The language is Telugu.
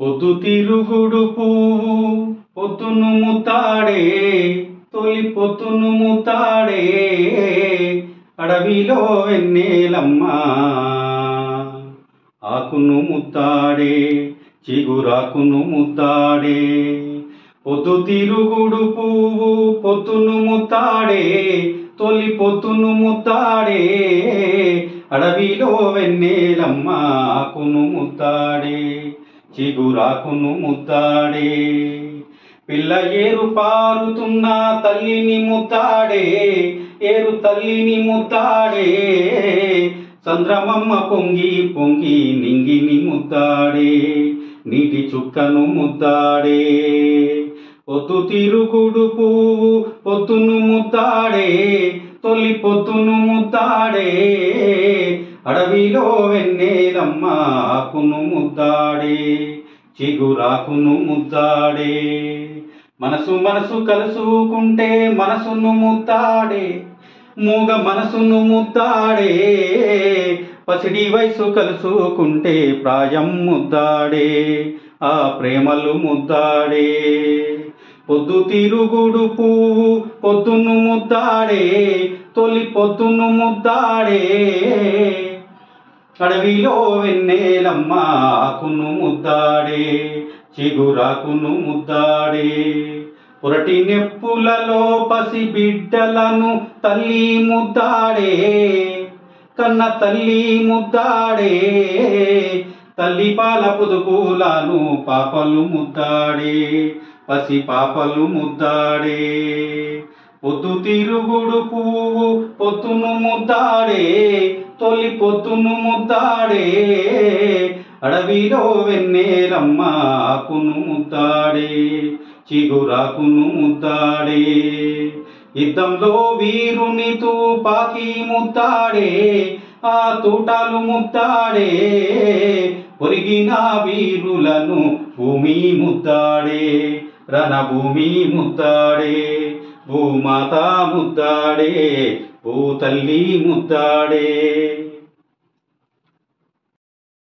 పొద్దుతిరుగుడు పువ్వు పొద్దును ముత్తాడే, తొలి పొద్దును ముత్తాడే, అడవిలో వెన్నెలమ్మ ఆకును ముత్తాడే, చిగురాకును ముత్తాడే. పొద్దుతిరుగుడు పువ్వు పొద్దును ముత్తాడే, తొలి పొద్దును ముత్తాడే, అడవిలో వెన్నెలమ్మ ఆకును ముత్తాడే, చిగురాకును ముత్తాడే. పిల్ల ఏరు పారుతున్న తల్లిని ముత్తాడే, ఏరు తల్లిని ముత్తాడే, చంద్రమమ్మ పొంగి పొంగి నింగిని ముత్తాడే, నీటి చుక్కను ముత్తాడే. పొద్దుతిరుగుడు పువ్వు పొద్దును ముత్తాడే, తొలి పొద్దును ముత్తాడే, అడవిలో వెన్నెలమ్మ ఆకును ముత్తాడే, చిగురాకును ముత్తాడే. మనసు మనసు కలుసుకుంటే మనసును ముత్తాడే, మూగ మనసును ముత్తాడే, పసిడి వయసు కలుసుకుంటే ప్రాయం ముత్తాడే, ఆ ప్రేమలు ముత్తాడే. పొద్దుతిరుగుడు పువ్వు పొద్దును ముత్తాడే, తొలి పొద్దును ముత్తాడే, అడవిలో వెన్నెలమ్మ ఆకును ముత్తాడే, చిగురాకును ముత్తాడే. పురటి నెప్పులలో పసి బిడ్డలను తల్లి ముత్తాడే, కన్న తల్లి ముత్తాడే, తల్లి పాల పొదుపులను పాపలు ముత్తాడే, పసి పాపలు ముత్తాడే. పొద్దుతిరుగుడు పువ్వు పొద్దును ముత్తాడే, తొలి పొద్దును ముత్తాడే, అడవిలో వెన్నెలమ్మ ఆకును ముత్తాడే, చిగురాకును ముత్తాడే. యుద్ధంలో వీరుని తుపాకీ ముత్తాడే, ఆ తూటాలు ముత్తాడే, ఒరిగిన వీరులను భూమి ముత్తాడే, రణభూమి ముత్తాడే, భూమాత ముత్తాడే, భూతల్లి ముత్తాడే.